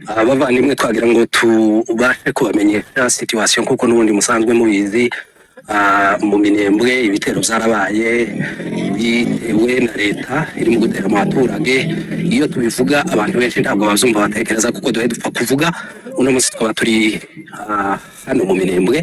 abavandimwe twagira ngo tubashe kubamenyesha situation kuko n'ubundi musanzwe mubizi mu Minembwe ibitero byarabaye bitewe na leta iri mu gutera mu baturage. Iyo tubivuga abantu benshi ntabwo bazumva batekereza kuko dupfa kuvuga uno munsi twaba turi hano mu Minembwe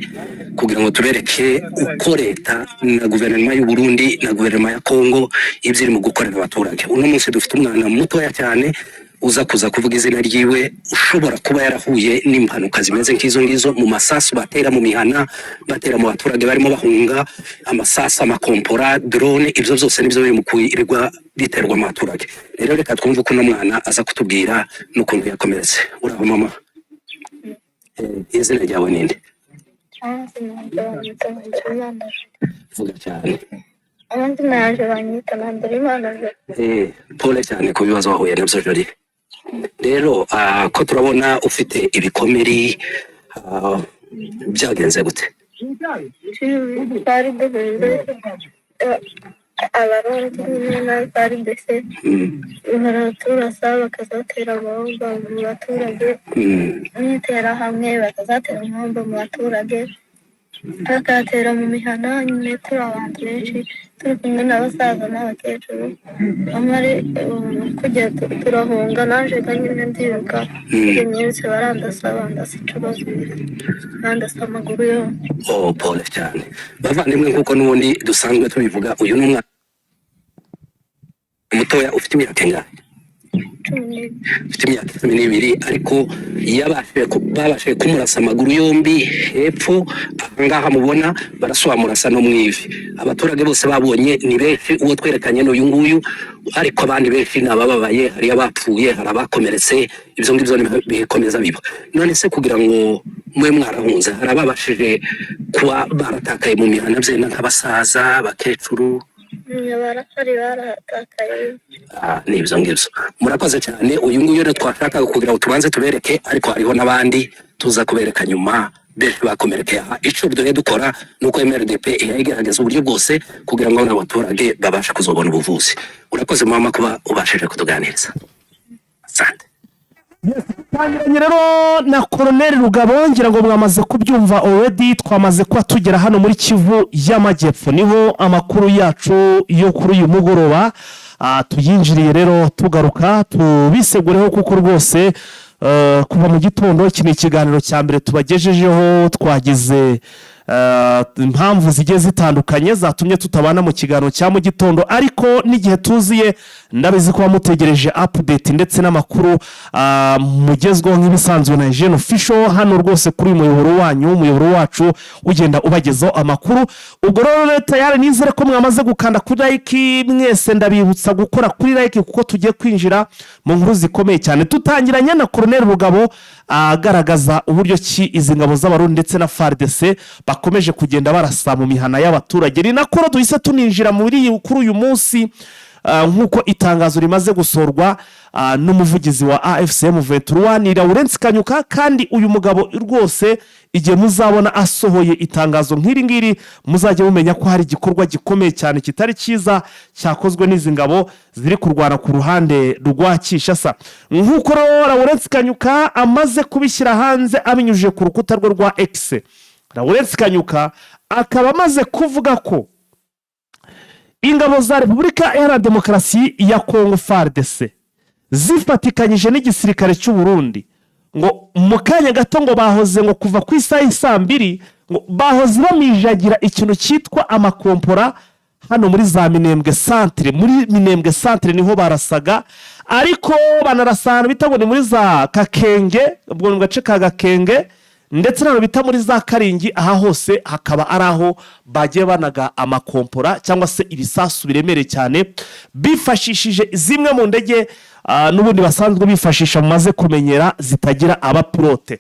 kugira ngo tubereke uko leta na guverinoma y'u Burundi na guverinoma ya Kongo ibyo iri mu gukorera abaturage. Uno munsi dufite umwana mutoya cyane uza kuza kuvuga izina ryiwe ushobora kuba yarahuye n'impanuka zimeze nk'izo ngizo mu masasu batera mu mihana, batera mu baturage barimo bahunga, amasasu, amakompora, drone, ibyo byose nibyo biri mu kwirirwa biterwa mu baturage. Rero reka twumve uko uno mwana aza kutubwira n'ukuntu yakomeretse. Uraho mama? Izina ryawe ninde? Vuga cyane. Abandi naje banyita Nandrimana. Pole cyane ku bibazo wahuye nabyo Joli. Rero ko turabona ufite ibikomeri byagenze gute? Bari debeze abarundi bari dese baraturasa bakazatera bomba mu baturage, n'itera hamwe bakazatera bomba mu baturage, bakatera mu mihana. Nyine turi abantu benshi turi kumwe n'abasaza n'abakecuru, amare kujya turahunga. Naje nyine ndiruka nyinshi barandasa inshuro zibiri, barandasa amaguru yombi. Pole cyane bavandimwe, nk'uko n'ubundi dusanzwe tubivuga, uyu ni umwana mutoya ufite imyaka ingahe? Ufite imyaka 12, ariko babashije kumurasa amaguru yombi hepfo. Ahangaha mubona baraswamurasa no mwivi. Abaturage bose babonye ni benshi, uwo twerekanye n'uyu nguyu, ariko abandi benshi nabababaye, hari abapfuye, hari abakomeretse. Ibyo ngibyo bikomeza biba. None se kugira ngo mwe mwarahunze, hari ababashije kuba baratakaye mu mihana bye nk'abasaza, abakecuru? Nibyo ngibyo. Murakoze cyane. Uyu nguyu rero twashaka kugira ngo tubanze tubereke, ariko hariho n'abandi tuza kubereka nyuma benshi bakomerekeye. Icyo duhe dukora nuko MRDP igerageza uburyo bwose kugira ngo n'abaturage babashe kuzobona ubuvuzi. Urakoze mama kuba ubashije kutuganiriza. Asante. Tangiranye rero na Colonel Rugabo, ngira ngo mwamaze kubyumva already. Twamaze kuba tugera hano muri Kivu y'Amajyepfo, niho amakuru yacu yo kuri uyu mugoroba tuyinjiriye. Rero tugaruka tubisegureho kuko rwose kuva mu gitondo iki ni ikiganiro cya mbere tubagejejeho. Twagize impamvu zigiye zitandukanye zatumye tutabana mu kiganiro cya mu gitondo, ariko n'igihe tuziye ndabizi ko bamutegereje update ndetse n'amakuru mugezweho nk'ibisanzwe na Jeune Official hano rwose kuri umuyoboro wanyu, umuyoboro wacu ugenda ubagezaho amakuru. Ubwo rero leta yari nizere ko mwamaze gukanda kuri like. Mwese ndabibutsa gukora kuri like kuko tugiye kwinjira mu nkuru zikomeye cyane. Tutangiranye na Colonel Rugabo agaragaza uburyo ki izi ngabo z'abarundi ndetse na FARDC bakomeje kugenda barasa mu mihana y'abaturage. Ni nako duhise tuninjira muri kuri uyu munsi nk'uko itangazo rimaze gusorwa n'umuvugizi wa AFCM 23 ni Lawrence Kanyuka. Kandi uyu mugabo rwose igihe muzabona asohoye itangazo nk'iri ngiri, muzajya mumenya ko hari igikorwa gikomeye cyane kitari cyiza cyakozwe n'izi ngabo ziri kurwana ku ruhande rwa Kinshasa. Nk'uko Lawrence Kanyuka amaze kubishyira hanze abinyujije ku rukuta rwe rwa X, Lawrence Kanyuka akaba amaze kuvuga ko ingabo za Repubulika Iharanira Demokarasi ya Kongo FARDC zifatikanyije n'igisirikare cy'u Burundi ngo mu kanya gato ngo bahoze ngo kuva ku isaha 2 ngo bahoze bamijagira ikintu cyitwa amakompora hano muri za Minembwe Centre. Muri Minembwe Centre niho barasaga, ariko banarasana bita ngo ni muri za Kakenge, ubwo mu gace ka Gakenge, ndetse nano bita muri za Karingi. Aha hose hakaba ari aho bagiye banaga amakompora cyangwa se ibisasu biremere cyane bifashishije zimwe mu ndege n'ubundi basanzwe bifashisha mumaze kumenyera zitagira abapilote.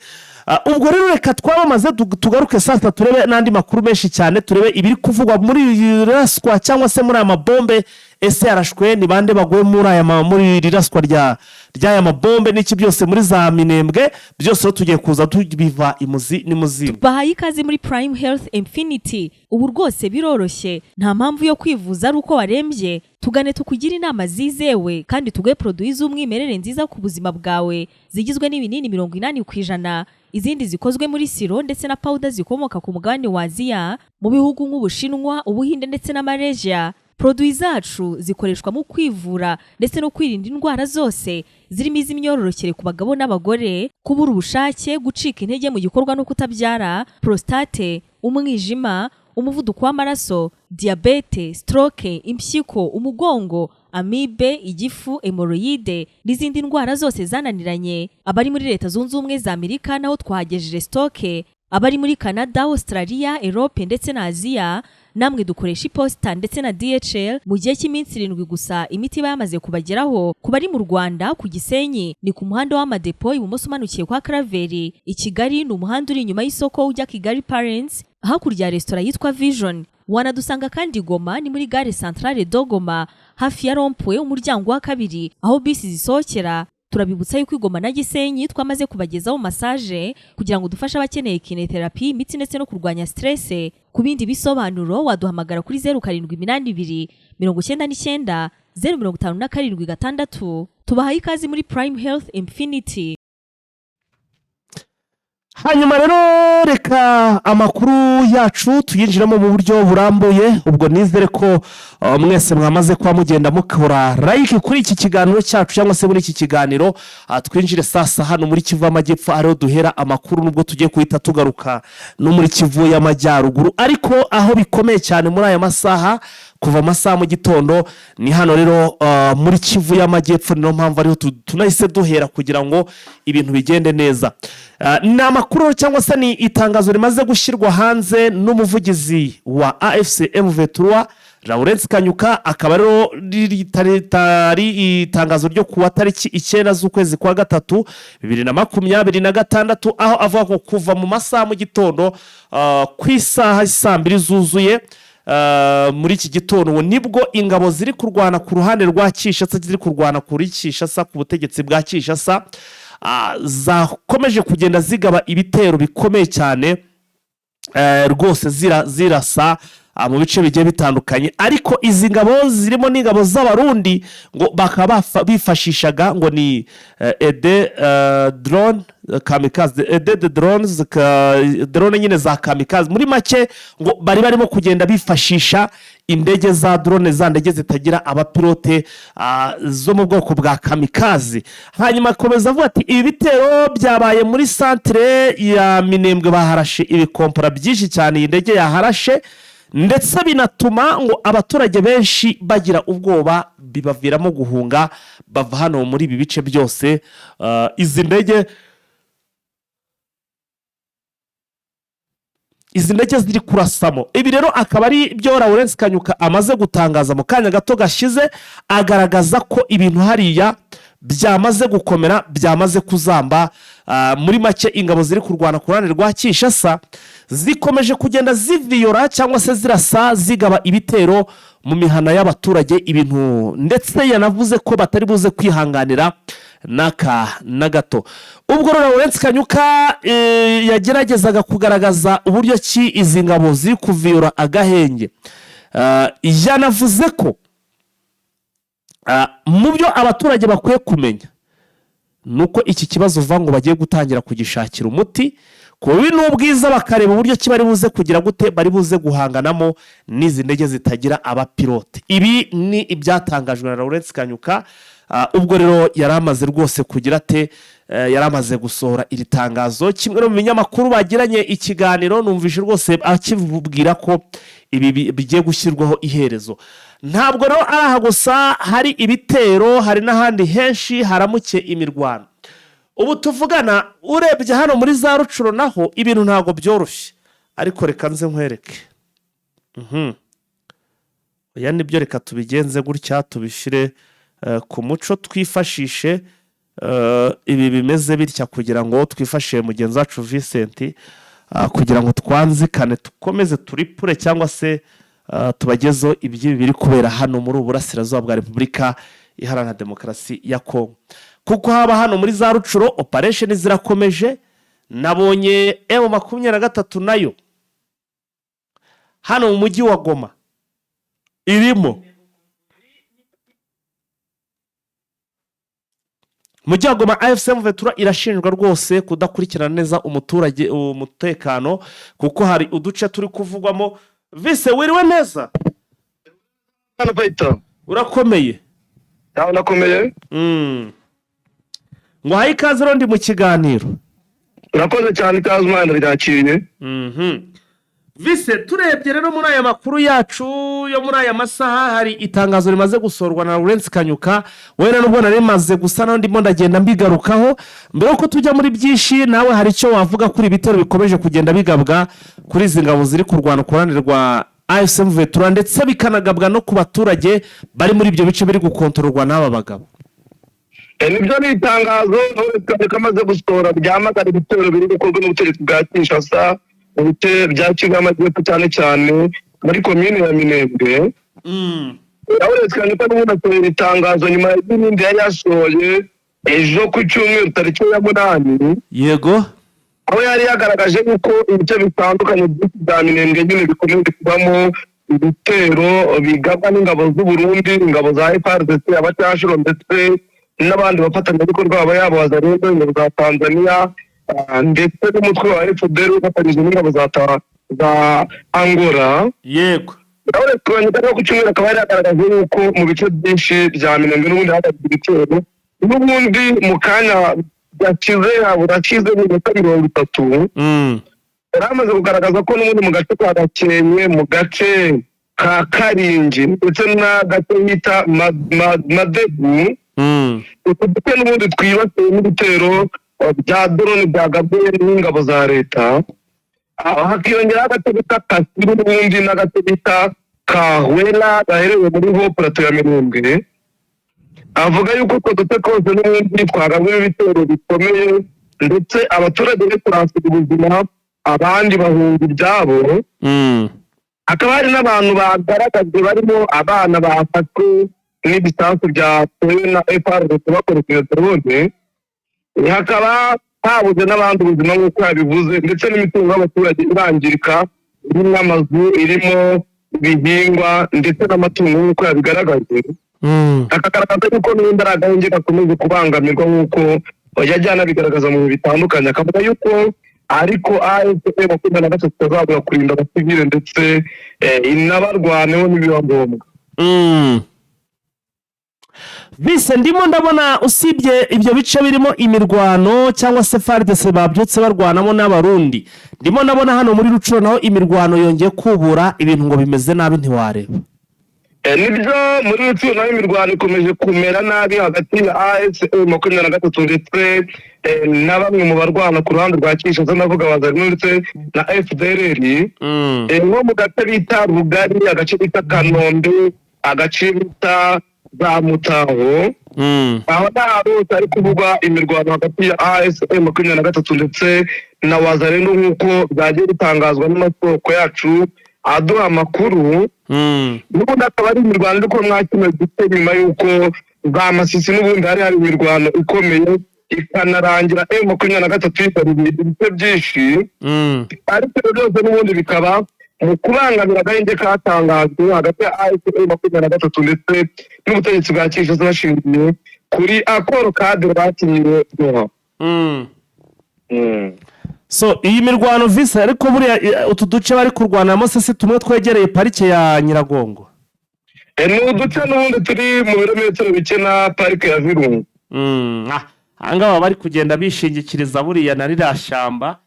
ubwo rero reka twabamaze tugaruke sasa turebe n'andi makuru menshi cyane, turebe ibiri kuvugwa muri raswa cyangwa se muri aya mabombe. Ese yarashwe ni bande baguye muri riraswa ry'aya mabombe n'iki byose muri za Minembwe, byose tugiye kuza tubiva imuzi n'imuzimu. Bahaye ikaze muri Prime Health Infinity. Ubu rwose biroroshye, nta mpamvu yo kwivuza ari uko warembye. Tugane tukugira inama zizewe kandi tuguhe produit z'umwimerere nziza ku buzima bwawe, zigizwe n'ibinini 80%, izindi zikozwe muri siro ndetse na powder zikomoka ku mugabane wa Aziya, mu bihugu nk'Ubushinwa, Ubuhinde ndetse na Malaysia. Produit zacu zikoreshwa mu kwivura ndetse no kwirinda indwara zose, zirimo iz'imyororokere ku bagabo n'abagore, kubura ubushake, gucika intege mu gikorwa no kutabyara, prostate, umwijima, umuvuduko w'amaraso, diabete, stroke, impyiko, umugongo, amibe, igifu, hemorrhoide n'izindi ndwara zose zananiranye. Abari muri Leta Zunze Ubumwe za Amerika naho twahagejeje stoke, abari muri Canada, Australia, Europe ndetse na Aziya namwe dukoresha iposita ndetse na DHL mu gihe cy'iminsi 7 gusa. Imiti yamaze kubageraho. Ku bari mu Rwanda ku Gisenyi ni ku muhanda w'Amadepo ibumoso umanukiye kwa Karaveri. I Kigali ni umuhanda uri inyuma y'isoko ujya Kigali Parents hakurya ya restaurant yitwa Vision. Wanadusanga kandi Goma ni muri gare centrale Dogoma hafi ya Rompwe umuryango wa kabiri aho bisi zisohokera. Turabibutsa yuko Igoma na Gisenyi twamaze kubagezaho massage kugira ngo dufashe abakeneye kinetherapy, imiti ndetse no kurwanya stress. Ku bindi bisobanuro waduhamagara kuri 0782 99 057 tubahaye ikaze muri Prime Health Infinity. Hanyuma rero reka amakuru yacu tuyinjiramo mu buryo burambuye. Ubwo nizere ko mwese mwamaze kwa mugenda mukora like kuri iki kiganiro cyacu cyangwa se muri iki kiganiro. Twinjire sasa hano muri Kivu y'Amajyepfo ariho duhera amakuru, nubwo tugiye kuhita tugaruka no muri Kivu y'Amajyaruguru, ariko aho bikomeye cyane muri aya masaha kuva amasaha mu gitondo ni hano rero muri Kivu y'Amajyepfo. Niyo mpamvu ariho tunahise duhera kugira ngo ibintu bigende neza. Ni amakuru cyangwa se ni itangazo rimaze gushyirwa hanze n'umuvugizi wa AFC M23 Lawrence Kanyuka, akaba rero ritari itangazo ryo kuwa tariki 9 z'ukwezi kwa gatatu 2026, aho avuga ko kuva mu masaha mu gitondo ku isaha 2 zuzuye muri iki gitondo nibwo ingabo ziri kurwana ku ruhande rwa Kinshasa, ziri kurwana kuri Kinshasa ku butegetsi bwa Kinshasa, zakomeje kugenda zigaba ibitero bikomeye cyane rwose zirasa mu bice bigiye bitandukanye. Ariko izi ngabo zirimo n'ingabo z'abarundi ngo bakaba bifashishaga ngo ni drone kamikaze, drone nyine za kamikaze. Muri make ngo bari barimo kugenda bifashisha indege za drone, za ndege zitagira abapilote zo mu bwoko bwa kamikaze. Hanyuma akomeza avuga ati ibi bitero byabaye muri centre ya Minembwe, baharashe ibikompora byinshi cyane iyi ndege yaharashe, ndetse binatuma ngo abaturage benshi bagira ubwoba, bibaviramo guhunga bava hano muri ibi bice byose. Izi ndege ziri kurasamo. Ibi rero akaba ari byo Lawrence Kanyuka amaze gutangaza mu kanya gato gashize, agaragaza ko ibintu hariya byamaze gukomera, byamaze kuzamba. Muri make ingabo ziri kurwana ku ruhande rwa Kinshasa zikomeje kugenda ziviyora cyangwa se zirasa zigaba ibitero mu mihana y'abaturage, ibintu ndetse yanavuze ko batari buze kwihanganira na gato. Ubwo Lawrence Kanyuka yageragezaga kugaragaza uburyo ki izi ngabo ziri kuviyora agahenge. Yanavuze ko mu byo abaturage bakwiye kumenya nuko iki kibazo vango bagiye gutangira kugishakira umuti, ku bibi n'ubwiza bakareba uburyo ki bari buze kugira gute, bari buze guhanganamo n'izi ndege zitagira abapilote. Ibi ni ibyatangajwe na Lawrence Kanyuka. Ubwo rero yaramaze rwose kugira ate, yaramaze gusohora iri tangazo. Kimwe no mu binyamakuru bagiranye ikiganiro, numvise rwose akivubwira ko ibi bigiye gushyirwaho iherezo. Ntabwo rero araha gusa, hari ibitero, hari n'ahandi henshi haramuke imirwano. Ubu tuvugana urebye hano muri za Rucuro naho ibintu ntago byoroshye, ariko reka nze nkwereke. Oya nibyo, reka tubigenze gutya tubishire ku muco, twifashishe ibi bimeze bitya kugira ngo twifashe mugenzi wacu Vincent kugira ngo twanzikane dukomeze turipure cyangwa se tubagezeho ibyo biri kubera hano muri uburasirazuba bwa Repubulika Iharanira Demokarasi ya Kongo, kuko haba hano muri za Rucuro operation zirakomeje. Nabonye M23 nayo hano mu mujyi wa Goma irimo. Mujyi wa Goma AFC M23 irashinjwa rwose kudakurikirana neza umutekano, kuko hari uduce turi kuvugwamo. Vise wiriwe neza? Hano baita. Urakomeye? Yaho nakomeye? Ngo hayi kaze rondi mu kiganiro. Urakoze cyane kaze Imana ryakiriye. Vise turebye rero muri aya makuru yacu yo muri aya masaha, hari itangazo rimaze gusorwa na Lawrence Kanyuka. Wera nubwo nari maze gusa naho ndimo ndagenda mbigarukaho. Mbere uko tujya muri byinshi, nawe hari icyo wavuga kuri ibitero bikomeje kugenda bigabwa kuri izi ngabo ziri kurwana ku ruhande rwa AFC M23 ndetse bikanagabwa no ku baturage bari muri ibyo bice biri gukontororwa n'aba bagabo? Nibyo ni itangazo kamaze gusohora byamagana ibitero biri gukorwa n'ubutegetsi bwa Kinshasa mu bice bya Kivu y'Amajyepfo cyane cyane muri komine ya Minembwe. Lawrence Kanyuka n'ubundi itangazo nyuma y'ibindi yari yasohoye ejo ku cyumweru tariki ya 8. Yego. Aho yari yagaragaje yuko ibice bitandukanye bya Minembwe nyine bikomeye kubamo ibitero bigabwa n'ingabo z'u Burundi, ingabo za FARDC, abacyashuro ndetse n'abandi bafatanyabikorwa baba yabo Wazalendo, ingabo za Tanzania ndetse n'umutwe wa FDL ufatanyije n'ingabo za Angola. Yego. Lawrence Kanyuka ku cyumweru akaba yari yagaragaje yuko mu bice byinshi bya Minembwe n'ubundi hagaze ibitero, n'ubundi mu kanya yakize burakize mu minota 30. Yaramaze kugaragaza ko n'ubundi mu gace ka Gakenke, mu gace ka Karingi ndetse n'agace bita Madebu, uduce n'ubundi twibasiwe n'ibitero bya drone bya Gabriel n'ingabo za leta. Hakiyongeraho agace bita Kasiru n'ubundi n'agace bita Kahwera gaherewe muri ho plateau ya Minembwe. Avuga yuko utwo duce twose n'ubundi twagabwe ibitero bikomeye ndetse abaturage bari kurasira ubuzima, abandi bahunga ibyabo. Hakaba hari n'abantu bagaragajwe barimo abana bafashwe n'ibisasu byatewe na FARDC bakoresheje drone. Hakaba habuze n'abandi ubuzima nk'uko yabivuze, ndetse n'imitungo y'abaturage irangirika, irimo amazu, irimo ibihingwa ndetse n'amatungo nk'uko yabigaragaje. Akagaragaza yuko n'imbaraga yongera akomeze kubangamirwa nk'uko yajyana bigaragaza mu bitandukanye. Akavuga yuko ariko AFC M23 tuzabura kurinda abasivile ndetse inabarwaneho n'ibiba ngombwa. Bise ndimo ndabona usibye ibyo bice birimo imirwano cyangwa se FARDC babyutse barwanamo n'abarundi, ndimo ndabona hano muri Rucuro naho imirwano yongeye kubura, ibintu ngo bimeze nabi ntiwareba. Nibyo muri Rucuro naho imirwano ikomeje kumera nabi hagati ya AFC M23 ndetse na bamwe mu barwana ku ruhande rwa Kinshasa, navuga Wazalendo ndetse na FDLR. Nko mu gace bita Rugari, agace bita Kanombe, agace bita za Mutaho, aho hose ari kuvugwa imirwano hagati ya AFC M23 ndetse na Wazalendo nk'uko byagiye bitangazwa n'amasoko yacu aduha amakuru. N'ubundi akaba ari imirwano ariko mwakimwe gute nyuma y'uko za Masisi n'ubundi hari imirwano ikomeye ikanarangira M23 yitabiriye ibice byinshi. Ariko byose n'ubundi bikaba mu kubangamira agahenge katangajwe hagati ya AFC M23 ndetse n'ubutegetsi bwa Kinshasa bashingiye kuri akoro cadre bakinyiwe Doha. So iyi mirwano Visa, ariko buriya utu duce bari kurwanamo se tumwe twegereye parike ya Nyiragongo? Ni uduce n'ubundi turi mu birometero bike na parike ya Virunga. Ahangaha bari kugenda bishingikiriza buriya na ririya shyamba,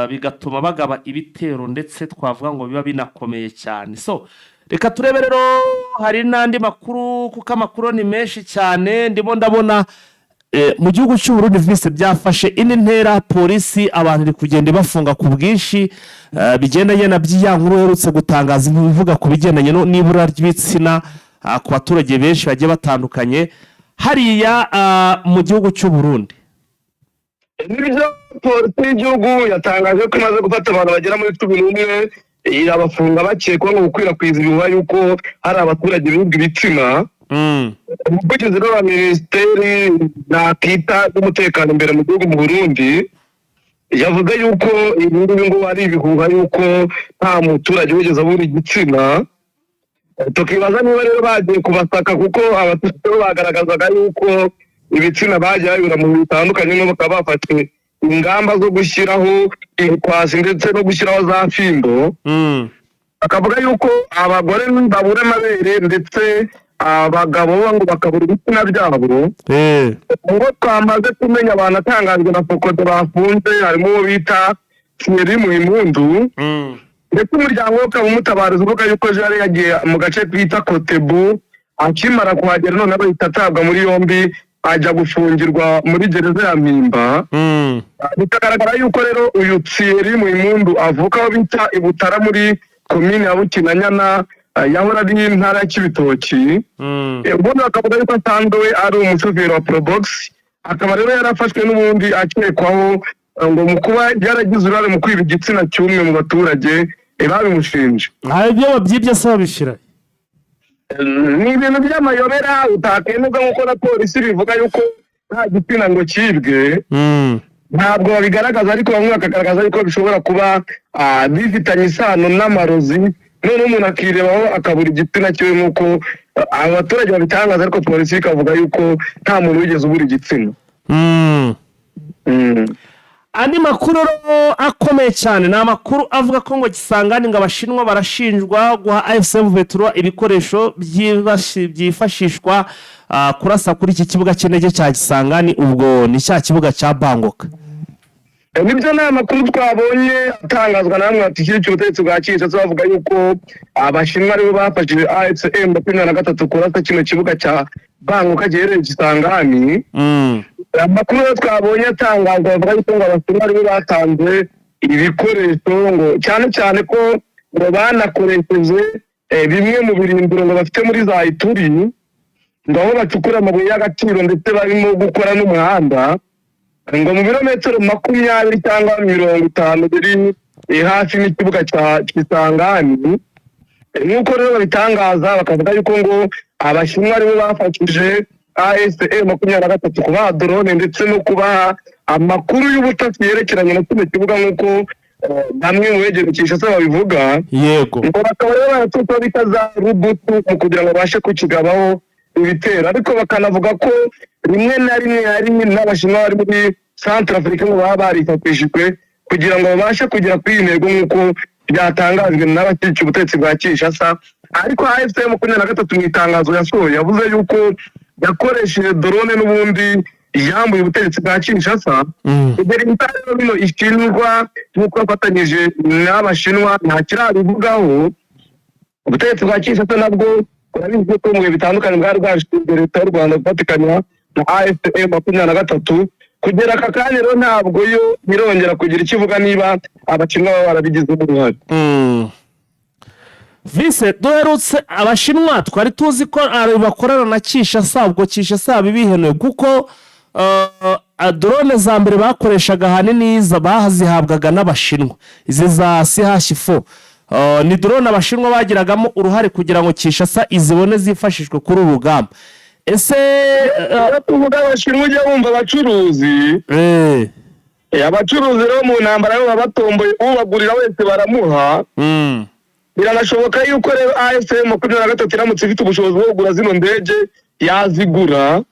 bigatuma bagaba ibitero ndetse twavuga ngo biba binakomeye cyane. So reka turebe rero, hari n'andi makuru kuko amakuru ni menshi cyane. Ndimo ndabona mu gihugu cy'u Burundi Vise byafashe indi ntera, polisi abantu iri kugenda bafunga ku bwinshi, bigendanye na by'iyankuru herutse gutangaza ibivuga ku bigendanye n'ibura ry'ibitsina ku baturage benshi bagiye batandukanye. hariya mu gihugu cy'u Burundi. Nibyo polisi y'igihugu yatangaje ko imaze gufata abantu bagera muri 11 irabafunga bakekwa ngo gukwirakwiza ibihuha yuko hari abaturage bibwa ibitsina. Umuvugizi wa minisiteri nakita y'umutekano imbere mu gihugu mu Burundi yavuga yuko ibintu ngo ari ibihuha yuko nta muturage wigeze abura igitsina. Tukibaza niba rero bagiye kubasaka kuko abaturage bagaragazaga yuko ibitsina bagiye babura mu bitandukanye no bakaba bafatiwe ingamba zo gushyiraho ibikwasi ndetse no gushyiraho za fimbo. Akavuga yuko abagore babura amabere ndetse abagabo ngo bakabura ibitsina byabo. Ngo twamaze kumenya abantu atangajwe na Fokodo bafunze harimo uwo bita Thierry Muhimpundu. Ndetse umuryango ukaba umutabariza uvuga yuko yari yagiye mu gace twita Kotebu akimara kuhagera none bahita atabwa muri yombi ajya gufungirwa muri gereza ya Mpimba. Bikagaragara yuko rero uyu Thierry Muhimpundu avuka aho bita i Butara muri komine ya Bukinanyana yahora ari intara y'Ibitoki. Ubundi akavuga yuko asanzwe ari umushoferi wa Probox, akaba rero yarafashwe n'ubundi akekwaho ngo mu kuba yaragize uruhare mu kwiba igitsina cy'umwe mu baturage babimushinje. Ibyo babyibye se babishyira ni ibintu by'amayobera utakemeza nk'uko na polisi bivuga yuko nta gitsina ngo kibwe. Ntabwo babigaragaza ariko bamwe bakagaragaza yuko bishobora kuba bifitanye isano n'amarozi none umuntu akirebaho akabura igitsina cyiwe nk'uko abaturage babitangaza ariko polisi ikavuga yuko nta muntu wigeze ubura igitsina. Andi makuru akomeye cyane ni amakuru avuga ko ngo Kisangani ngo abashinwa barashinjwa guha AFC Vetura ibikoresho byifashishwa kurasa kuri iki kibuga cy'indege cya Kisangani, ubwo ni cya kibuga cya Bangkok. Nibyo ni amakuru twabonye atangazwa namwe ati cy'ubutegetsi bwa Kinshasa bavuga yuko abashinwa aribo bafashije AFC M23 kurasa kino kibuga cya Bangkok giherereye Kisangani. Amakuru twabonye atangazwa bavuga yuko abashinwa aribo batanze ibikoresho ngo cyane cyane ko ngo banakoresheje bimwe mu birindiro ngo bafite muri za Ituri ngo aho bacukura amabuye y'agaciro ndetse barimo gukora n'umuhanda ngo mu birometero 20 cyangwa 50 biri hafi n'ikibuga cya Kisangani. Nk'uko rero babitangaza bakavuga yuko ngo abashinwa aribo bafashije AFC M23 kubaha drone ndetse no kubaha amakuru y'ubutasi yerekeranye na kino kibuga nk'uko bamwe mu begereye Kinshasa babivuga. Yego. Ngo bakaba rero baratuka bitaza rubutu mu kugira ngo bashe kukigabaho ibitera, ariko bakanavuga ko rimwe na rimwe hari n'abashinwa bari muri Centrafrique ngo baba barifatishijwe kugira ngo babashe kugera kuri intego nk'uko byatangajwe n'abakurikiye ubutegetsi bwa Kinshasa. Ariko AFC M23 mu itangazo yasohoye yavuze yuko yakoresheje drone n'ubundi yambuye ubutegetsi bwa Kinshasa. Imbere y'itaro bino ishinjwa nk'uko bafatanyije n'abashinwa nta kirabivugaho. Ubutegetsi bwa Kinshasa nabwo burabizi ko mu bitandukanye bwari bwashinze leta y'u Rwanda gufatikanya na AFC M23 kugera aka kanya rero ntabwo yo birongera kugira ikivuga niba abashinwa baba barabigizemo uruhare. Vise duherutse abashinwa twari tuzi ko bakorana na Kinshasa, ubwo Kinshasa bibihenuye kuko drone za mbere bakoreshaga hanini bazihabwaga n'abashinwa, izi za CH4 ni drone abashinwa bagiragamo uruhare kugira ngo Kinshasa izibone zifashishwe kuri urugamba. Ese tuvuga abashinwa ujya bumva abacuruzi abacuruzi rero mu ntambara yo babatomboye ubagurira wese baramuha. Biranashoboka yuko rero AFC M23 iramutse ifite ubushobozi bwo kugura zino ndege yazigura.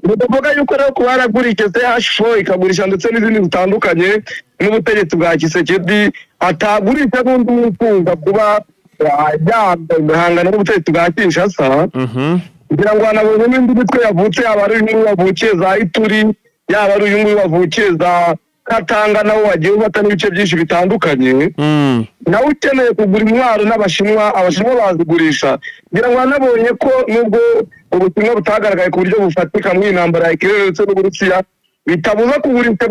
Ndavuga yuko rero kubaragurike CH4 ikagurisha ndetse n'izindi zitandukanye n'ubutegetsi bwa Kisekedi atagurisha n'undi wifuza kuba yahangana n'ubutegetsi bwa Kinshasa. Kugira ngo hanabone n'indi mitwe yavutse yaba ari uyu wavukiye za Ituri yaba ari uyu wavukiye za Katanga nawo wagiye ubata n'ibice byinshi bitandukanye. Nawe ukeneye kugura intwaro n'abashinwa abashinwa bazigurisha. Kugira ngo hanabonye ko nubwo ubutumwa butagaragaye ku buryo bufatika mu intambara ya Ukraine ndetse n'Uburusiya bitabuza kugurisha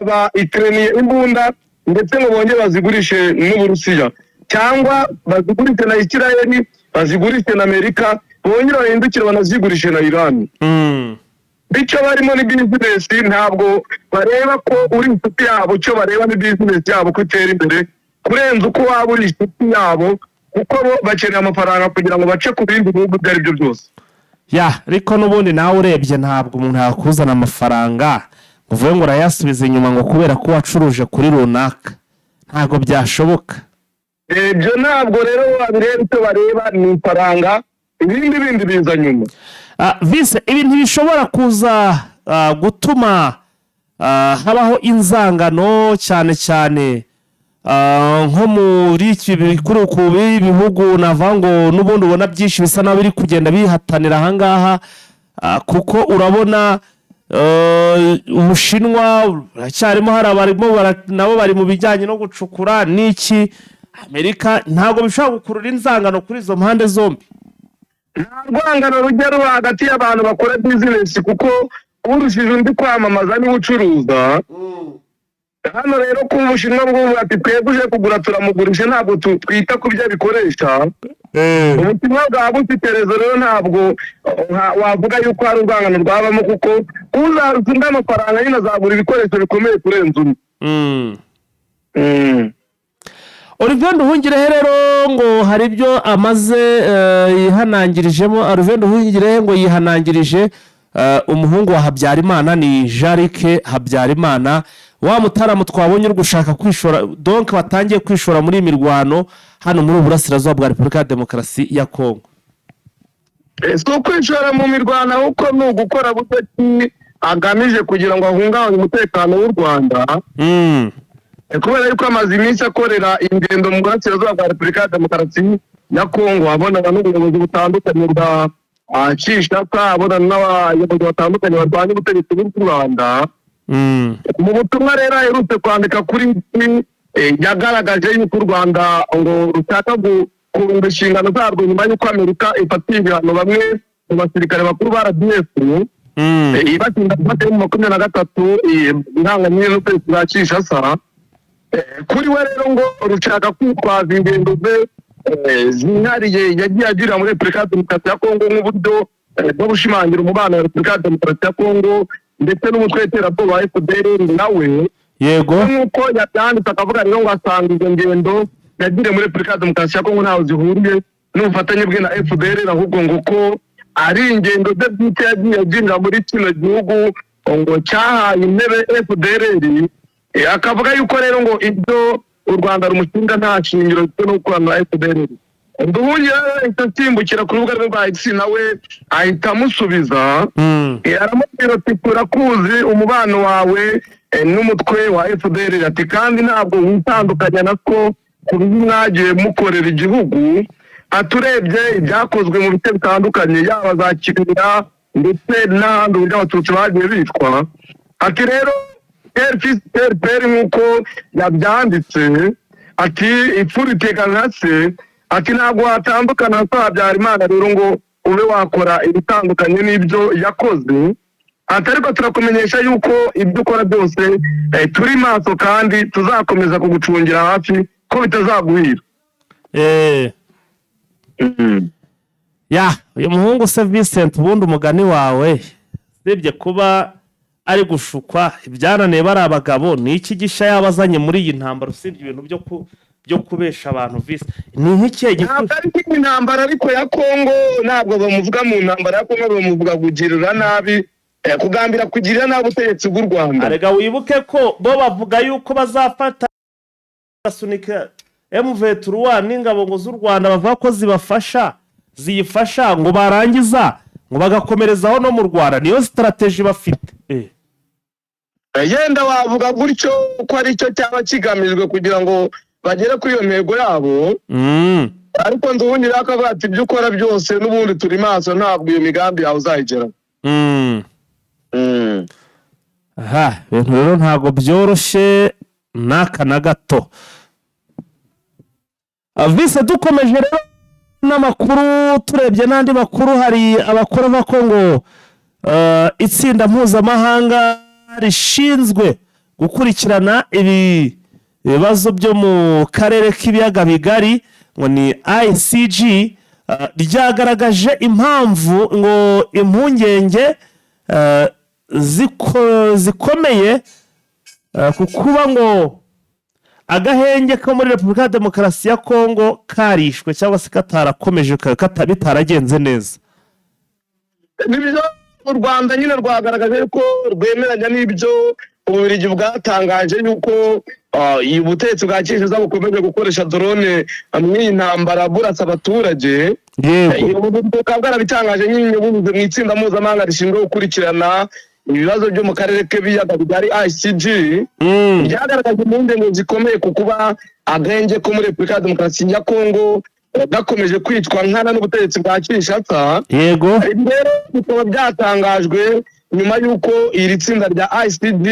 aba Ukraine imbunda ndetse ngo bongere bazigurishe n'Uburusiya cyangwa bazigurishe na Israel bazigurishe na Amerika bongera bahindukire banazigurishe na Iran. Bityo barimo ni business, ntabwo bareba ko uri inshuti yabo, cyo bareba ni business yabo kutera imbere kurenza uko waba uri inshuti yabo, kuko bo bakeneye amafaranga kugira ngo bace ku bindi bihugu byari byo byose. Ariko n'ubundi nawe urebye ntabwo umuntu yakuzana amafaranga uvuye ngo urayasubiza inyuma ngo kubera ko wacuruje kuri runaka, ntabwo byashoboka. Ibyo ntabwo rero wabireba, icyo bareba ni ifaranga, ibindi biza nyuma. Vise, ibi ntibishobora kuza gutuma habaho inzangano cyane cyane nko muri iki bihugu navuga ngo n'ubundi ubona byinshi bisa naho biri kugenda bihatanira ahangaha, kuko urabona Ubushinwa cyarimo hari abarimo nabo bari mu bijyanye no gucukura n'iki, Amerika ntabwo bishobora gukurura inzangano kuri izo mpande zombi. Nta rwangano rujya ruba hagati y'abantu bakora business, kuko urushije undi kwamamaza niwe ucuruza. Hano rero ku Bushinwa bw'ubu ati twebwe uje kugura turamugurisha, ntabwo twita ku byo bikoresha. Ubutumwa bwa butiterezo rero ntabwo wavuga yuko hari urwangano rwabamo, kuko uzarutsinda amafaranga nyine azagura ibikoresho bikomeye kurenza undi. Olivier Nduhungirehe rero ngo hari ibyo amaze yihanangirijemo. Olivier Nduhungirehe ngo yihanangirije umuhungu wa Habyarimana, ni Jarike Habyarimana, wa mutaramu twabonye uri gushaka kwishora, donc batangiye kwishora muri imirwano hano muri Burasirazuba bwa Repubulika ya Demokarasi ya Kongo. So kwishora mu mirwano ahubwo ni ugukora butaki agamije kugira ngo ahungabanye umutekano w'u Rwanda. Kubera yuko amaze iminsi akorera ingendo mu Burasirazuba bwa Repubulika ya Demokarasi ya Kongo, abonana n'ubuyobozi butandukanye bwa Kinshasa, abonana n'abayobozi batandukanye barwanya ubutegetsi bw'u Rwanda. Mu butumwa rero aherutse kwandika kuri yagaragaje yuko u Rwanda ngo rushaka kurunda inshingano zarwo nyuma y'uko Amerika ifatiye ibihano bamwe mu basirikare bakuru ba RDF ibatinda gufata mu 23 ihanganye n'ukwezi kwa Kinshasa. Kuri we rero ngo rushaka kwitwaza ingendo ze zinariye yagiye agira muri Repubulika ya Demokarasi ya Kongo nk'uburyo bwo gushimangira umubano wa Repubulika ya Demokarasi ya Kongo ndetse n'umutwe w'iterabwoba wa FDLR nawe. Yego, nk'uko yabyanditse akavuga rero ngo asanga izo ngendo yagire muri Repubulika ya Demokarasi ya Kongo ntaho zihuriye n'ubufatanye bwe na FDLR, ahubwo ngo ko ari ingendo ze bwite yagiye agira muri kino gihugu ngo cyahaye intebe FDLR. Akavuga yuko rero ngo ibyo u Rwanda rumushinga nta shingiro cyo no gukorana na FDLR. Nduhungirehe ahita asimbukira ku rubuga rwe rwa X, nawe ahita amusubiza aramubwira ati turakuzi umubano wawe n'umutwe wa FDLR, ati kandi ntabwo witandukanya nako ku bibi mwagiye mukorera igihugu. Aturebye ibyakozwe mu bice bitandukanye, yaba za Kibira ndetse n'ahandi uburyo abatutsi bagiye bicwa. Ati rero RPR nk'uko yabyanditse, ati ipfura iteka nka se, ati ntabwo watandukana na Habyarimana rero ngo ube wakora ibitandukanye n'ibyo yakoze. Ati ariko turakumenyesha yuko ibyo ukora byose turi maso kandi tuzakomeza kugucungira hafi ko bitazaguhira. Uyu muhungu se Vincent, ubundi umugani wawe sibye kuba ari gushukwa ibyananiye bari abagabo, ni iki gisha yabazanye muri iyi ntambara usibye ibintu byo kubesha abantu. Vise ni nk'ikihe ntabwo ari intambara ariko ya Kongo, ntabwo bamuvuga mu ntambara ya Kongo, bamuvuga kugirira nabi, kugambira kugirira nabi ubutegetsi bw'u Rwanda. Arega wibuke ko bo bavuga yuko bazafata basunika M23 n'ingabo ngo z'u Rwanda, bavuga ko ziyifasha ngo barangiza ngo bagakomerezaho no mu Rwanda. Niyo strategy bafite. Yenda wavuga gutyo ko ari cyo cyaba kigamijwe kugira ngo bagere kuri iyo ntego yabo. Ariko Nduhungirehe akavuga ati ibyo ukora byose n'ubundi turi maso, ntabwo iyo migambi yawe uzayigera. Ibintu rero ntabwo byoroshye n'aka na gato. Vise dukomeje rero n'amakuru, turebye n'andi makuru, hari abakora bako ngo itsinda mpuzamahanga rishinzwe gukurikirana ibibazo byo mu karere k'ibiyaga bigari ngo ni ICG ryagaragaje impamvu ngo impungenge zikomeye ku kuba ngo agahenge ko muri Repubulika ya Demokarasi ya Kongo karishwe cyangwa se katarakomeje bitaragenze neza. Nibyo u Rwanda nyine rwagaragaje ko rwemeranya n'ibyo Ububiligi bwatangaje yuko ubutegetsi bwa Kinshasa bukomeje gukoresha drone mu intambara burasa abaturage. Yego bukaba bwarabitangaje nyine buvuze mu itsinda mpuzamahanga rishinzwe gukurikirana ibibazo byo mu karere k'ibiyaga bigari ICG. Byagaragaje impungenge zikomeye ku kuba agahenge ko muri Repubulika ya Demokarasi ya Kongo gakomeje kwitwa nkana n'ubutegetsi bwa Kinshasa. Yego rero bikaba byatangajwe nyuma y'uko iri tsinda rya ICD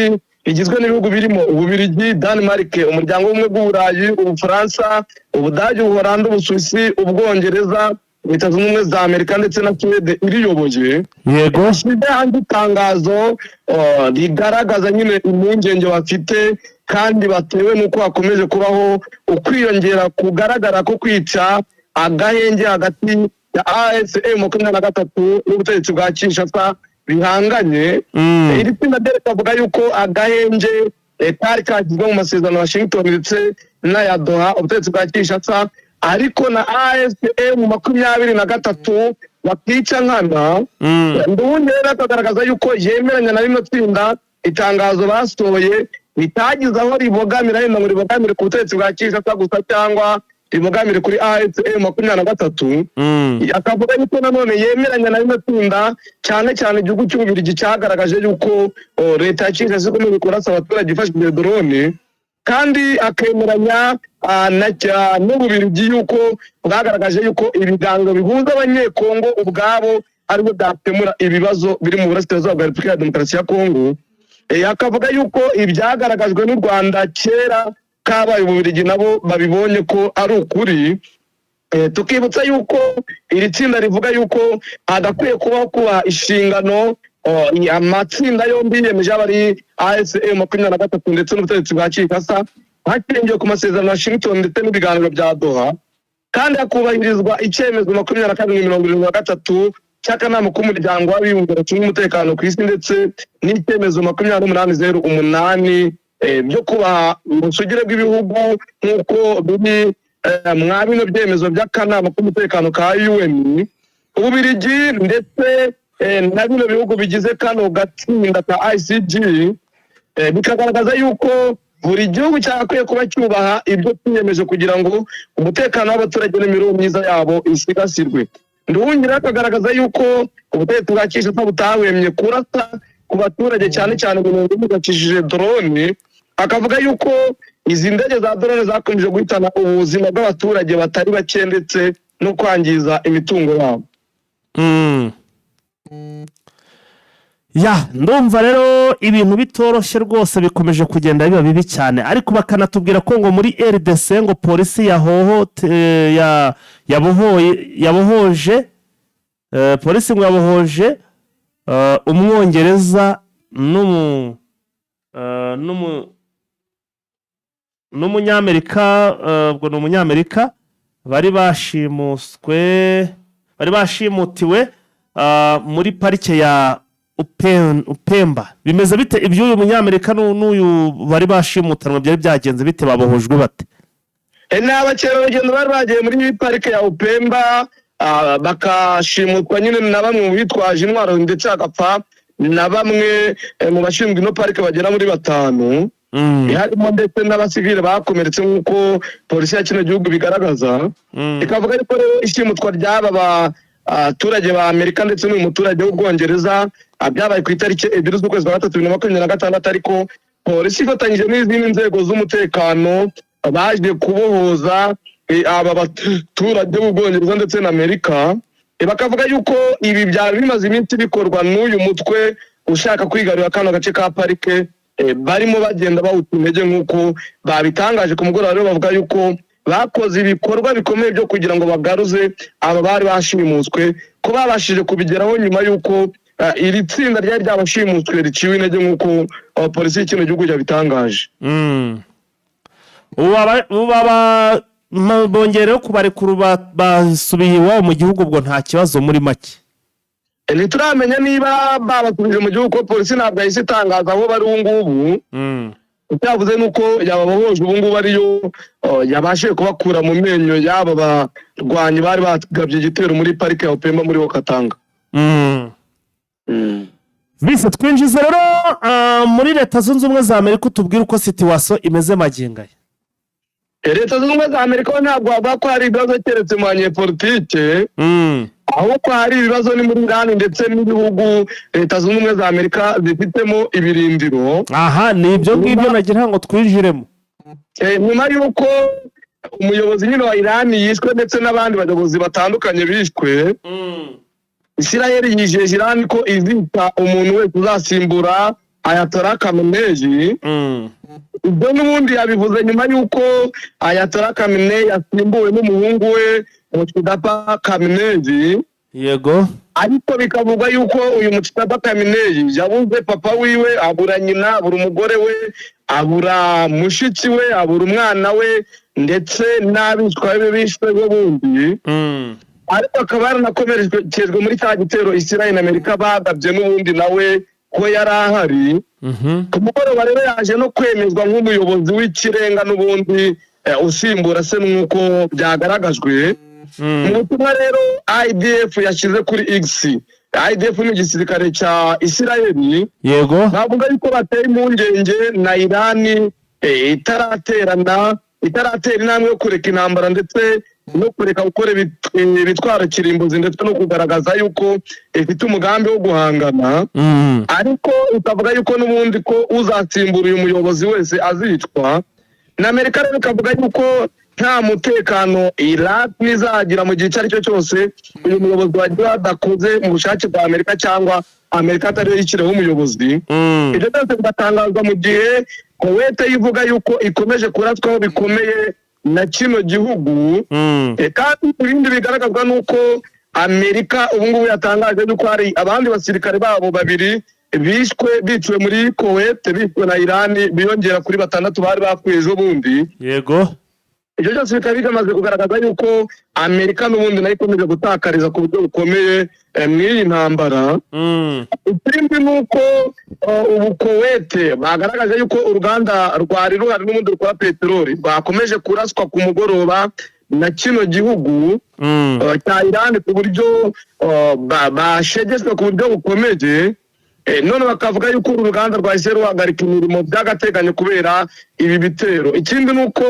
rigizwe n'ibihugu birimo Ububiligi, Denmark, umuryango w'ubumwe bw'Uburayi, Ubufaransa, Ubudage, Ubuholandi, Ubusuwisi, Ubwongereza, Leta Zunze Ubumwe za Amerika ndetse na Suwede iriyoboye. Yego Bashyize hanze itangazo rigaragaza nyine impungenge bafite kandi batewe n'uko hakomeje kubaho ukwiyongera kugaragara ko kwica agahenge hagati ya AFC/M23 n'ubutegetsi bwa Kinshasa bihanganye. Iri tsinda rikavuga yuko agahenge kari kagizwe mu masezerano ya Washington ndetse n'aya Doha ubutegetsi bwa Kinshasa, ariko na AFC/M23 bakica nkana. Ndubundi rero akagaragaza yuko yemeranya na rino tsinda itangazo basohoye bitagize aho ribogamira yenda ngo ribogamire ku butegetsi bwa Kinshasa gusa cyangwa ribogamire kuri AFC/M23. Akavuga yuko nanone yemeranya na rino tsinda cyane cyane igihugu cy'Ububiligi cyagaragaje yuko leta ya Kinshasa ikomeje kurasa abaturage ifashishije drone, kandi akemeranya n'Ububiligi yuko bwagaragaje yuko ibiganiro bihuza abanyekongo ubwabo aribo byakemura ibibazo biri mu burasirazuba bwa Repubulika ya Demokarasi ya Kongo. Akavuga yuko ibyagaragajwe n'u Rwanda kera kabaye Ububiligi nabo babibonye ko ari ukuri. Tukibutsa yuko iri tsinda rivuga yuko hadakwiye kuba inshingano amatsinda yombi yemeje abari AFC/M23 ndetse n'ubutegetsi bwa Kinshasa hakingiye ku masezerano ya Washington ndetse n'ibiganiro bya Doha, kandi hakubahirizwa icyemezo 22/73 cy'akanama k'umuryango w'abibumbye gashinzwe umutekano ku isi ndetse n'icyemezo 2808 byo kubaha ubusugire bw'ibihugu nk'uko biri mwa bino byemezo by'akanama k'umutekano ka UN. Ububiligi ndetse na bino bihugu bigize kano gatsinda ka ICG bikagaragaza yuko buri gihugu cyakwiye kuba cyubaha ibyo twiyemeje kugira ngo umutekano w'abaturage n'imibereho myiza yabo isigasirwe. Nduhungira akagaragaza yuko ubutegetsi bwa Kinshasa butahwemye kurasa ku baturage cyane cyane mu bintu bigakishije drone. Akavuga yuko izi ndege za drone zakomeje guhitana ubuzima bw'abaturage batari bake ndetse no kwangiza imitungo yabo. Ndumva rero ibintu bitoroshye rwose bikomeje kugenda biba bibi cyane, ariko bakanatubwira ko ngo muri RDC ngo polisi yabohoje polisi ngo yabohoje umwongereza n'umunyamerika, ubwo ni umunyamerika bari bashimutiwe muri parike ya Upemba. Bimeze bite iby'uyu munyamerika n'uyu bari bashimutanwa byari byagenze bite, babohojwe bate? Ni abakerarugendo bari bagiye muri parike ya Upemba bakashimutwa nyine na bamwe mu bitwaje intwaro ndetse hagapfa na bamwe mu bashinzwe ino parike bagera muri 5. Harimo ndetse n'abasivile bakomeretse nk'uko polisi ya kino gihugu bigaragaza. Ikavuga yuko rero ishimutwa ry'aba abaturage ba Amerika ndetse n'uyu muturage w'Ubwongereza byabaye ku itariki 2 z'ukwezi kwa 3 2026, ariko polisi ifatanyije n'izindi nzego z'umutekano baje kubohoza aba baturage b'Ubwongereza ndetse na Amerika. Bakavuga yuko ibi byari bimaze iminsi bikorwa n'uyu mutwe ushaka kwigarurira kano gace ka parike, barimo bagenda bawuta intege nk'uko babitangaje ku mugoroba. Rero bavuga yuko bakoze ibikorwa bikomeye byo kugira ngo bagaruze aba bari bashimuswe, ko babashije kubigeraho nyuma y'uko iri tsinda ryari ryabashimuswe riciwe intege nk'uko polisi y'ikino gihugu yabitangaje. bongereho kubarekura basubiye iwabo mu gihugu ubwo nta kibazo muri make. Ntituramenya niba babasubije mu gihugu ko polisi ntabwo yahise itangaza aho bari ubu ngubu. Icyavuze nuko yababohoje ubu ngubu ariyo yabashije kubakura mu menyo y'aba barwanyi bari bagabye igitero muri parike ya Opemba muri Okatanga. Bise twinjize rero muri Leta Zunze Ubumwe za Amerika utubwira uko situation imeze magingo aya. Leta Zunze Ubumwe za Amerika ntabwo bavuga ko hari ibibazo keretse mu banyepolitike. Ahubwo hari ibibazo ni muri Iran ndetse n'ibihugu Leta Zunze Ubumwe za Amerika zifitemo ibirindiro. Aha ni ibyo ngibyo nagira ngo twinjiremo. Nyuma y'uko umuyobozi nyine wa Iran yishwe ndetse n'abandi bayobozi batandukanye bishwe, Israel yijeje Iran ko izita umuntu wese uzasimbura Ayatollah Khamenei. Ibyo n'ubundi yabivuze nyuma y'uko Ayatollah Khamenei yasimbuwe n'umuhungu we Mujtaba Khamenei. Yego. Ariko bikavugwa yuko uyu Mujtaba Khamenei yabuze papa wiwe, abura nyina, abura umugore we, abura mushiki we, abura umwana we ndetse n'abishwa be bishwe bundi. Ariko akaba yaranakomerekejwe muri cya gitero Israel na Amerika bagabye n'ubundi nawe ko yari ahari. Ku mugoroba rero yaje no kwemezwa nk'umuyobozi w'ikirenga n'ubundi usimbura se nk'uko byagaragajwe. Mu butumwa rero IDF yashyize kuri X. IDF ni igisirikare cya Israel. Yego. Bavuga yuko bateye impungenge na Iran itaratera intambwe yo kureka intambara ndetse no kureka gukora ibitwara kirimbuzi ndetse no kugaragaza yuko ifite umugambi wo guhangana. Ariko ikavuga yuko n'ubundi ko uzasimbura uyu muyobozi wese azicwa. Na Amerika rero ikavuga yuko nta mutekano Iraq nizagira mu gihe icyo ari cyo cyose uyu muyobozi wagira adakoze mu bushake bwa Amerika cyangwa Amerika atari yishyireho umuyobozi. Ibyo byose bigatangazwa mu gihe Kuwait yivuga yuko ikomeje kuraswaho bikomeye na kino gihugu. Kandi ibindi bigaragazwa nuko Amerika ubu ngubu yatangaje yuko hari abandi basirikare babo babiri biciwe muri Kuwait bishwe na Iran biyongera kuri 6 bari bapfuye ejo bundi. Yego. Ibyo byose bikaba bimaze kugaragaza yuko Amerika n'ubundi nayo ikomeje gutakariza ku buryo bukomeye mw'iyi ntambara. Ikindi nuko ubu Kuwait bagaragaje yuko uruganda rwari ruhari n'ubundi rwa peteroli bakomeje kuraswa ku mugoroba na kino gihugu cya Iran ku buryo bashegeshwe ku buryo bukomeye. None bakavuga yuko uruganda rwahise ruhagarika imirimo by'agateganyo kubera ibi bitero. Ikindi nuko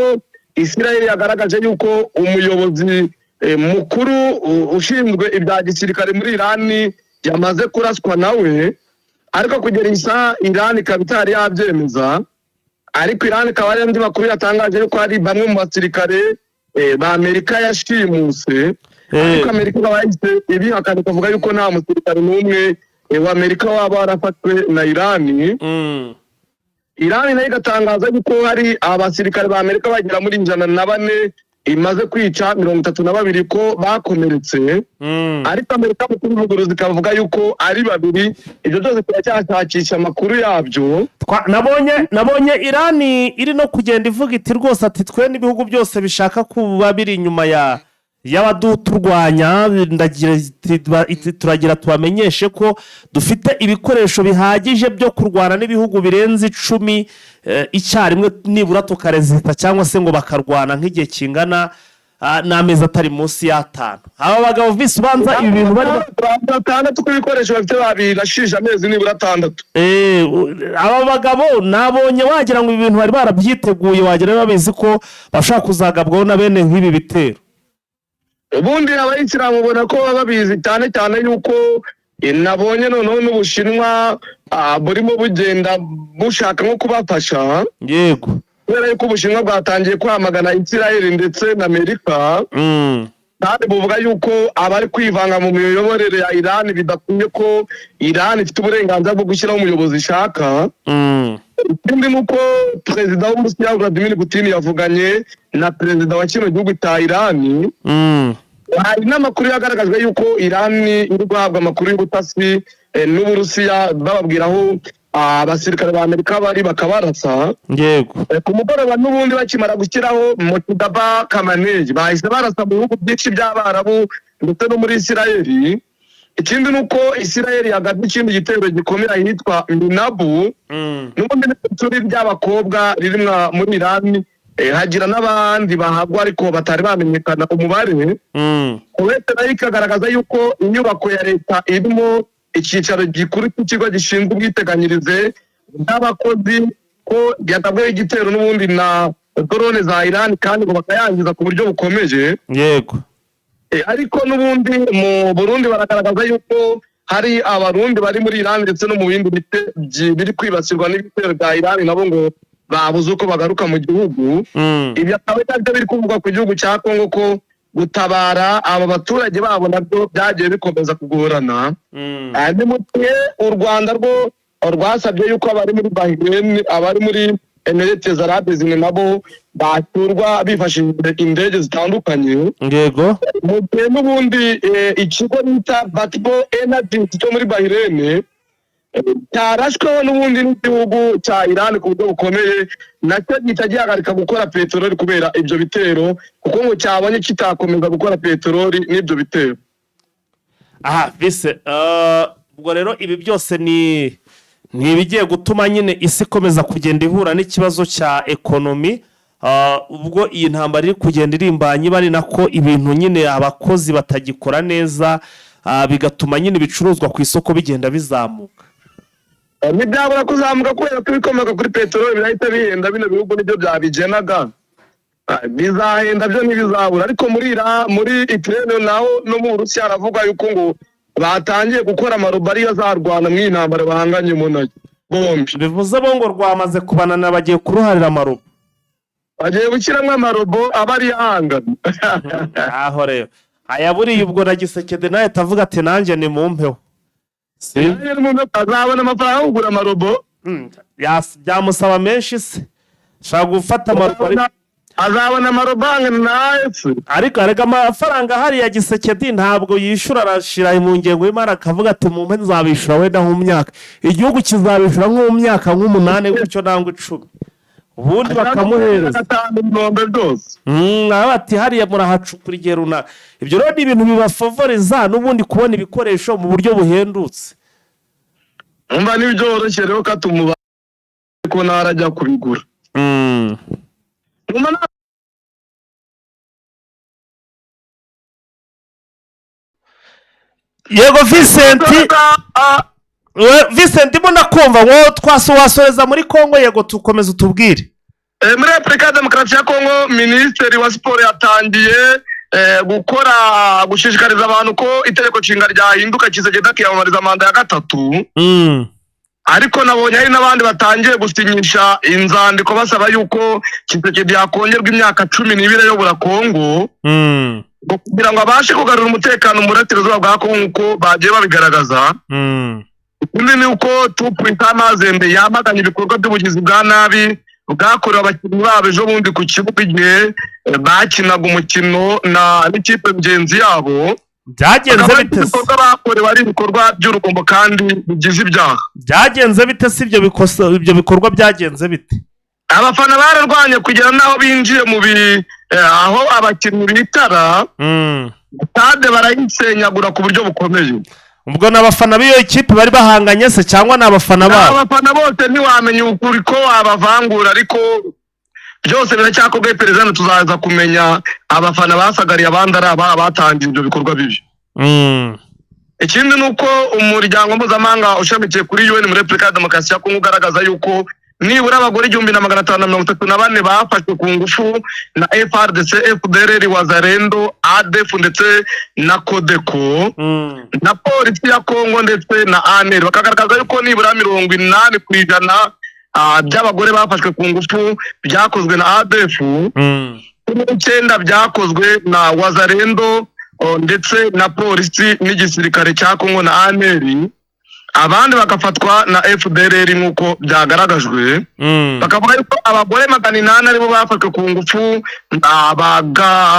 Israel yagaragaje yuko umuyobozi mukuru ushinzwe ibya gisirikare muri Iran yamaze kuraswa nawe, ariko kugera isa Iran ikaba itari yabyemeza. Ariko Iran ikaba ari andi makuru yatangaje yuko hari bamwe mu basirikare ba Amerika yashimuse. Ariko Amerika yahise ibihakana ikavuga yuko nta musirikare n'umwe wa Amerika waba warafashwe na Iran. Iran nayo igatangaza yuko hari abasirikare ba Amerika bagera muri 104 imaze kwica 32 ko bakomeretse. Ariko Amerika mu kubivuguruza ikavuga yuko ari babiri. Ibyo byose turacyashakisha amakuru yabyo. Nabonye Iran iri no kugenda ivuga iti rwose ati twe n'ibihugu byose bishaka kuba biri inyuma y'abaduturwanya turagira tubamenyeshe ko dufite ibikoresho bihagije byo kurwana n'ibihugu birenze 10 icyarimwe nibura tukarezita cyangwa se ngo bakarwana nk'igihe kingana n'amezi atari munsi y'5. Aba bagabo visi ubanza ibi bintu bari batandatu kubikoresho bafite babirashije amezi nibura 6. Aba bagabo nabonye wagira ngo ibi bintu bari barabyiteguye, wagira babizi ko bashaka kuzagabwaho na bene nk'ibi bitero. Ubundi abayisilamu ubona ko babizi cyane yuko nabonye noneho n'Ubushinwa burimo bugenda bushaka nko kubafasha. Yego. Kubera yuko Ubushinwa bwatangiye kwamagana Israel ndetse na Amerika. Kandi buvuga yuko abari kwivanga mu miyoborere ya Iran bidakwiye ko Iran ifite uburenganzira bwo gushyiraho umuyobozi ishaka. Ikindi nuko perezida w'Uburusiya Vladimir Putin yavuganye na perezida wa kino gihugu cya Iran. Hari n'amakuru yagaragajwe yuko Iran iri guhabwa amakuru y'ubutasi n'Uburusiya bababwira aho abasirikare ba Amerika bari bakabarasa. Yego. Ku mugoroba n'ubundi bakimara gushyiraho Mojtaba Khamenei bahise barasa mu bihugu byinshi by'Abarabu ndetse no muri Isirayeli. Ikindi nuko Isirayeli yagabye ikindi gitero gikomera hitwa Minabu n'ubundi n'ituri by'abakobwa ririmwa muri Iran. Hagira n'abandi bahagwa ariko batari bamenyekana umubare. Uretse nayo ikagaragaza yuko inyubako ya leta irimo icyicaro gikuru cy'ikigo gishinzwe ubwiteganyirize bw'abakozi ko yatabweho igitero n'ubundi na drone za Iran kandi ngo bakayangiza ku buryo bukomeje. Yego. Ariko n'ubundi mu Burundi baragaragaza yuko hari abarundi bari muri Iran ndetse no mu bindi bice biri kwibasirwa n'ibitero bya Iran nabo ngo babuze uko bagaruka mu gihugu. Ibyo akaba ari biri kuvugwa ku gihugu cya Kongo ko gutabara aba baturage babo nabyo byagiye bikomeza kugorana. Ni mu gihe u Rwanda rwo rwasabye yuko abari muri Bahrain, abari muri Emirates Arabes nabo baturwa bifashishije indege zitandukanye. Yego. Mu gihe n'ubundi ikigo bita Batbo Energy cyo muri Bahrain cyarashweho n'ubundi n'igihugu cya Iran ku buryo bukomeye, nacyo gihagarika gukora peteroli kubera ibyo bitero kuko ngo cyabonye kitakomeza gukora peteroli n'ibyo bitero. Aha bise ubwo rero ibi byose ni ibigiye gutuma nyine isi ikomeza kugenda ihura n'ikibazo cya ekonomi. Ubwo iyi ntambara iri kugenda irimbanye bari nako ibintu nyine abakozi batagikora neza, bigatuma nyine ibicuruzwa ku isoko bigenda bizamuka. Ntibyabura kuzamuka kubera ko ibikomoka kuri peteroli birahita bihenda, bino bihugu nibyo byabigenaga. Bizahenda byo ntibizabura, ariko muri Ukraine naho no mu Burusiya haravuga yuko ngo batangiye gukora amarobo ariyo azarwana mu intambara bahanganye mu nayo bombi. Bivuze bo ngo rwamaze kubanana bagiye kuruharira amarobo. Bagiye gushyiramo amarobo aba ari ahangana. Aho rero ayaburiye ubwo na Gisekedi nawe tavuga ati nanjye ni mumpeho. Azabona amafaranga yo kugura amarobo. Byamusaba menshi se. Shaka gufata amarobo. Azabona amarobo nawe se. Ariko arega amafaranga hari ya Gisekedi ntabwo yishura, arashira mu ngengo y'imari akavuga ati mumpe nzabishura wenda mu myaka. Igihugu kizabishura nko mu myaka nk'umunani gutyo nangwa 10. Ubundi bakamuhereza bati hariya murahacukura igihe runaka. Ibyo rero ni ibintu bibafavoriza n'ubundi kubona ibikoresho mu buryo buhendutse. Umva n'ibyoroshye rero katumuba ko narajya kubigura. Yego Vincent mbona kumva ngo twasuwasoreza muri Kongo. Yego tukomeza utubwire. Muri Repubulika Demokarasi ya Kongo Minisitiri wa Siporo yatangiye gushishikariza abantu ko itegeko nshinga ryahinduka kizagenda kiyamamariza manda ya 3. Ariko nabonye hari n'abandi batangiye gusinyisha inzandiko basaba yuko Tshisekedi yakongerwa imyaka 12 yobora Kongo kugira ngo abashe kugarura umutekano mu burasirazuba bwa Kongo uko bagiye babigaragaza. Ikindi ni uko Tupwita Mazembe yamaganye ibikorwa by'ubugizi bwa nabi bwakorewe abakinnyi babo ejo bundi ku kibuga igihe bakinaga umukino n'ikipe mugenzi yabo. Byagenze bite se? Bakorewe ari ibikorwa by'urugomo kandi bigize ibyaha. Byagenze bite se ibyo bikorwa byagenze bite? Abafana bararwanye kugera naho binjiye mu aho abakinnyi bitara. Stade barayisenyagura ku buryo bukomeye. Ubwo n'abafana b'iyo ikipe bari bahanganye se cyangwa n'abafana babo? Abafana bose ntiwamenye ukuri ko abavangura, ariko byose biracyakorwa. Perezida tuzaza kumenya abafana basagariye abandi ari abatangiye ibyo bikorwa bibi. Ikindi nuko umuryango mpuzamahanga ushamikiye kuri UN muri Repubulika Demokarasi ya Kongo ugaragaza yuko nibura abagore 1534 bafashwe ku ngufu na FARDC, FDLR, Wazalendo, ADF ndetse na Codeco na polisi ya Kongo ndetse na ANR. Bakagaragaza yuko nibura 80% by'abagore bafashwe ku ngufu byakozwe na ADF, 9 byakozwe na Wazalendo ndetse na polisi n'igisirikare cya Kongo na ANR. Abandi bagafatwa na FDLR nk'uko byagaragajwe. Bakavuga yuko abagore 800 aribo bafashwe ku ngufu,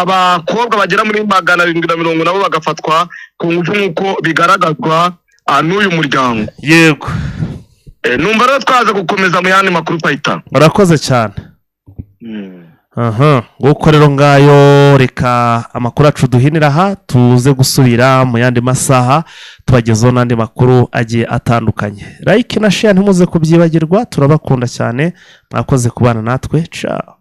abakobwa bagera muri 750 nabo bagafatwa ku ngufu nk'uko bigaragazwa n'uyu muryango. Yego. numva rero twaza gukomeza mu yandi makuru kwahita. Murakoze cyane. Nguko rero ngayo reka amakuru acu duhinira aha tuze gusubira mu yandi masaha tubagezeho n'andi makuru agiye atandukanye. Like na share ntimuze kubyibagirwa, turabakunda cyane, mwakoze kubana natwe. Ciao.